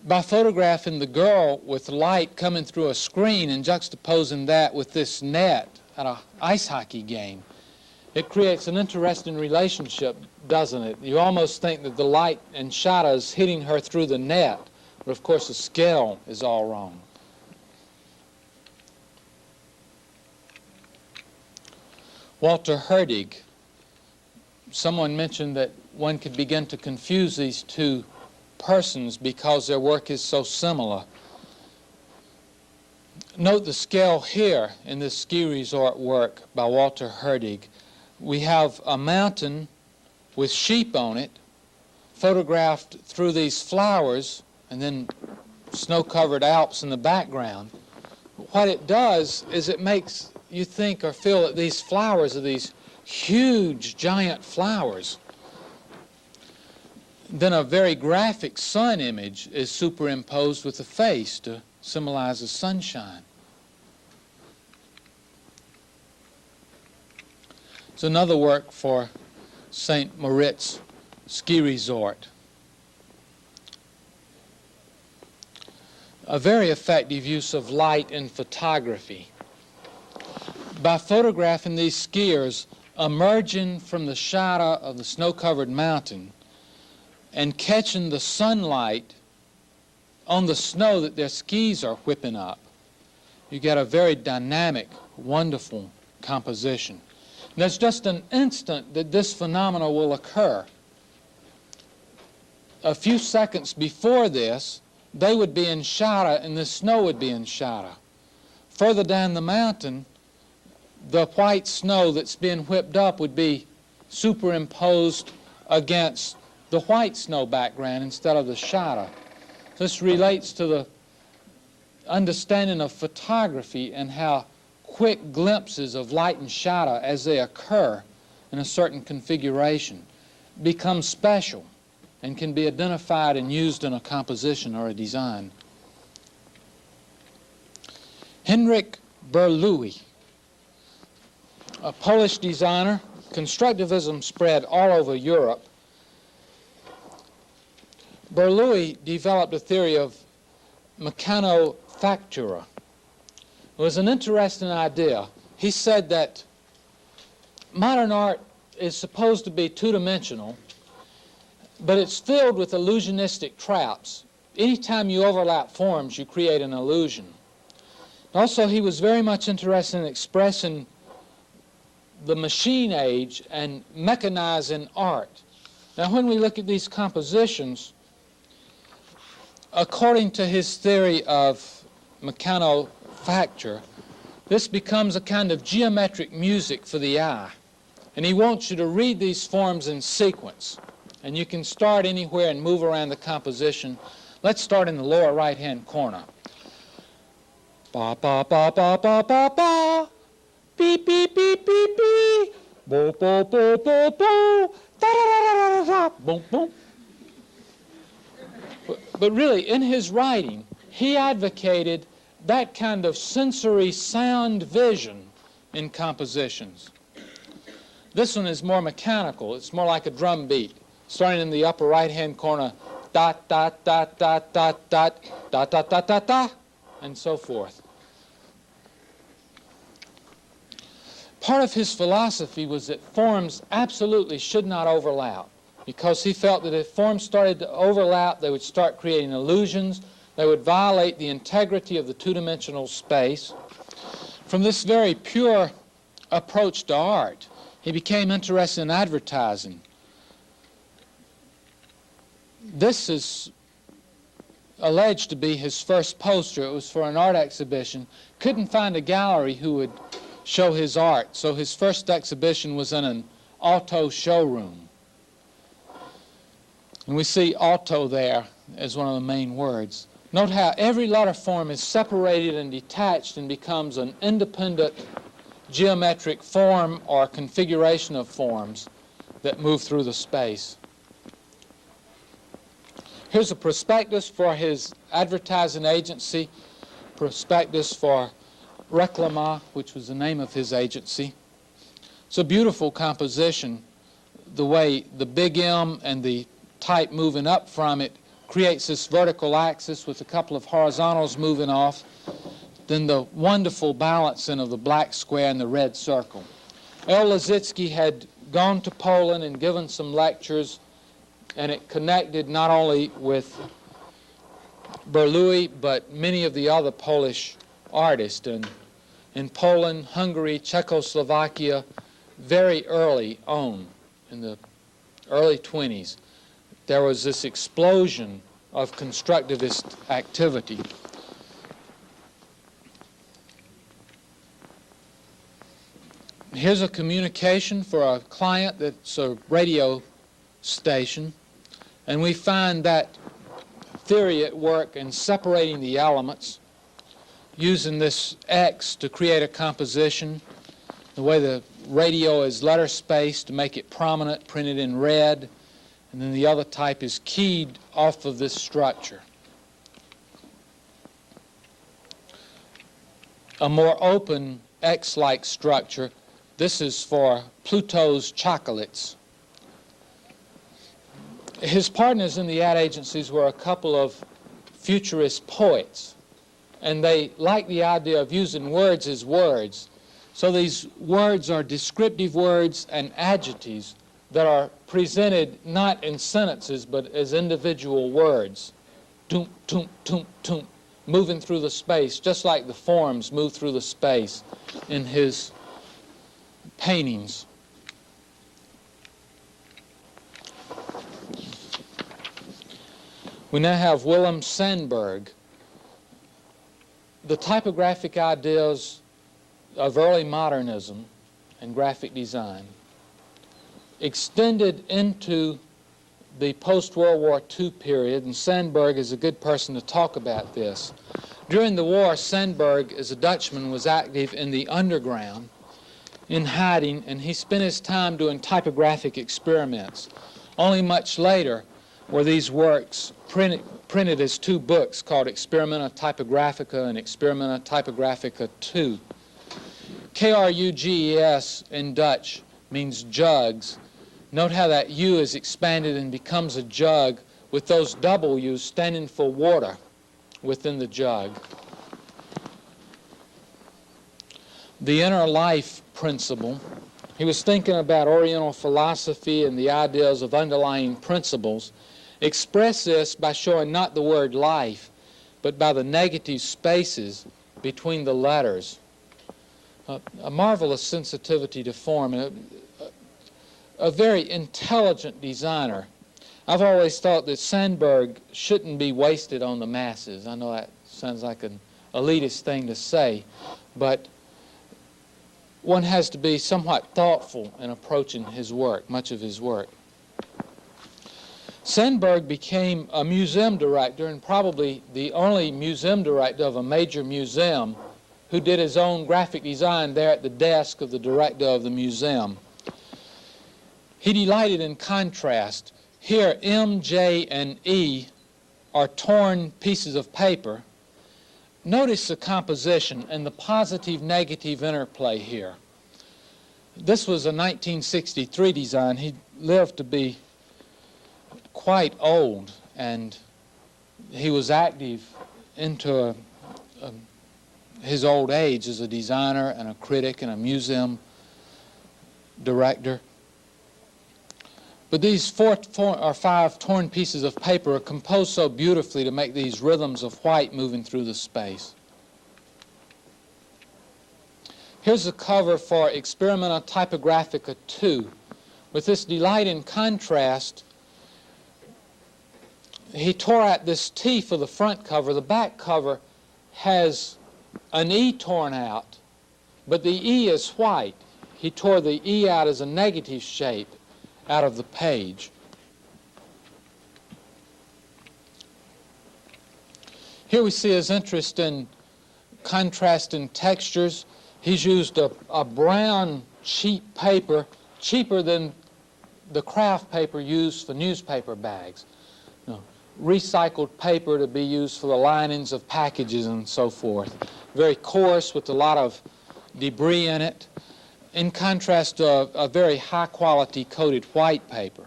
by photographing the girl with light coming through a screen and juxtaposing that with this net at an ice hockey game, it creates an interesting relationship, doesn't it? You almost think that the light and shadow is hitting her through the net, but of course the scale is all wrong. Walter Hurdig. Someone mentioned that one could begin to confuse these two persons because their work is so similar. Note the scale here in this ski resort work by Walter Hurdig. We have a mountain with sheep on it, photographed through these flowers, and then snow-covered Alps in the background. What it does is it makes you think or feel that these flowers are these huge, giant flowers. Then a very graphic sun image is superimposed with the face to symbolize the sunshine. It's another work for St. Moritz Ski Resort. A very effective use of light in photography. By photographing these skiers emerging from the shadow of the snow-covered mountain and catching the sunlight on the snow that their skis are whipping up, you get a very dynamic, wonderful composition. And there's just an instant that this phenomenon will occur. A few seconds before this, they would be in shadow and the snow would be in shadow. Further down the mountain, the white snow that's being whipped up would be superimposed against the white snow background instead of the shadow. This relates to the understanding of photography and how quick glimpses of light and shadow as they occur in a certain configuration become special and can be identified and used in a composition or a design. Henrik Burry, a Polish designer. Constructivism spread all over Europe. Burry developed a theory of mechanofactura. It was an interesting idea. He said that modern art is supposed to be two-dimensional, but it's filled with illusionistic traps. Anytime you overlap forms, you create an illusion. Also, he was very much interested in expressing the machine age and mechanizing art. Now, when we look at these compositions, according to his theory of mechanofacture, this becomes a kind of geometric music for the eye. And he wants you to read these forms in sequence. And you can start anywhere and move around the composition. Let's start in the lower right-hand corner. Ba ba ba ba ba ba ba. Beep beep beep beep beep. Bo bo bo bo bo. Da da da da da da. Boom boom. But really, in his writing, he advocated that kind of sensory sound vision in compositions. This one is more mechanical. It's more like a drum beat. Starting in the upper right-hand corner, dot, dot, dot, dot, dot, dot, dot, dot, dot, dot, dot, and so forth. Part of his philosophy was that forms absolutely should not overlap, because he felt that if forms started to overlap, they would start creating illusions. They would violate the integrity of the two-dimensional space. From this very pure approach to art, he became interested in advertising. This is alleged to be his first poster. It was for an art exhibition. Couldn't find a gallery who would show his art, so his first exhibition was in an auto showroom. And we see auto there as one of the main words. Note how every letter form is separated and detached and becomes an independent geometric form or configuration of forms that move through the space. Here's a prospectus for his advertising agency, prospectus for Reclama, which was the name of his agency. It's a beautiful composition, the way the big M and the type moving up from it creates this vertical axis with a couple of horizontals moving off, then the wonderful balancing of the black square and the red circle. L. Lissitzky had gone to Poland and given some lectures, and it connected not only with Burly, but many of the other Polish artists. And in Poland, Hungary, Czechoslovakia, very early on, in the early 20s, there was this explosion of constructivist activity. Here's a communication for a client that's a radio station, and we find that theory at work in separating the elements, using this X to create a composition, the way the radio is letter spaced to make it prominent, printed in red, and then the other type is keyed off of this structure. A more open X-like structure. This is for Pluto's chocolates. His partners in the ad agencies were a couple of futurist poets, and they liked the idea of using words as words. So these words are descriptive words and adjectives that are presented not in sentences but as individual words. Toom, toom, toom, toom, moving through the space, just like the forms move through the space in his paintings. We now have Willem Sandberg. The typographic ideas of early modernism and graphic design extended into the post-World War II period, and Sandberg is a good person to talk about this. During the war, Sandberg, as a Dutchman, was active in the underground, in hiding, and he spent his time doing typographic experiments. Only much later were these works printed as two books called Experimenta Typographica and Experimenta Typographica II. K-R-U-G-E-S in Dutch means jugs. Note how that U is expanded and becomes a jug with those double U's standing for water within the jug. The inner life principle. He was thinking about Oriental philosophy and the ideas of underlying principles. Express this by showing not the word life, but by the negative spaces between the letters. A marvelous sensitivity to form, and a very intelligent designer. I've always thought that Sandberg shouldn't be wasted on the masses. I know that sounds like an elitist thing to say, but one has to be somewhat thoughtful in approaching his work, much of his work. Sandberg became a museum director, and probably the only museum director of a major museum who did his own graphic design there at the desk of the director of the museum. He delighted in contrast. Here, M, J, and E are torn pieces of paper. Notice the composition and the positive-negative interplay here. This was a 1963 design. He lived to be quite old, and he was active into his old age as a designer and a critic and a museum director. But these 4 or 5 torn pieces of paper are composed so beautifully to make these rhythms of white moving through the space. Here's the cover for Experimenta Typographica II. With this delight in contrast, he tore out this T for the front cover. The back cover has an E torn out, but the E is white. He tore the E out as a negative shape out of the page. Here we see his interest in contrast in textures. He's used a brown cheap paper, cheaper than the craft paper used for newspaper bags. Recycled paper to be used for the linings of packages and so forth. Very coarse with a lot of debris in it, in contrast to a very high-quality coated white paper.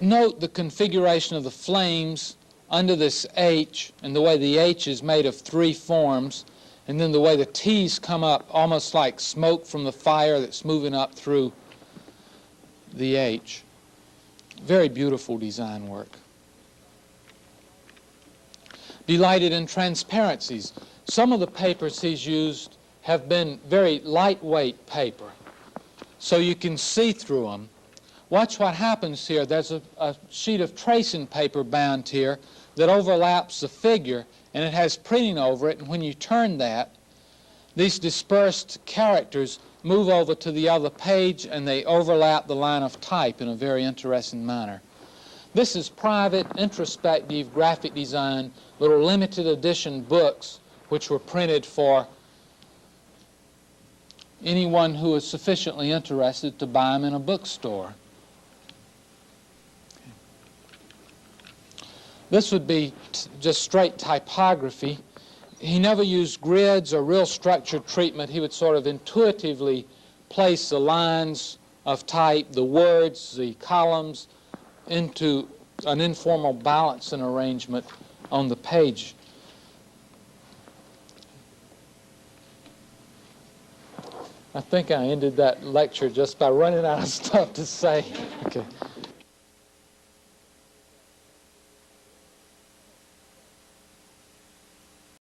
note the configuration of the flames under this H, and the way the H is made of three forms, and then the way the T's come up almost like smoke from the fire that's moving up through the H. Very beautiful design work. Delighted in transparencies. Some of the papers he's used have been very lightweight paper, so you can see through them. Watch what happens here. There's a sheet of tracing paper bound here that overlaps the figure, and it has printing over it, and when you turn that, these dispersed characters move over to the other page, and they overlap the line of type in a very interesting manner. This is private, introspective graphic design, little limited edition books which were printed for anyone who is sufficiently interested to buy them in a bookstore. This would be just straight typography. He never used grids or real structured treatment. He would sort of intuitively place the lines of type, the words, the columns, into an informal balance and arrangement on the page. I think I ended that lecture just by running out of stuff to say. Okay.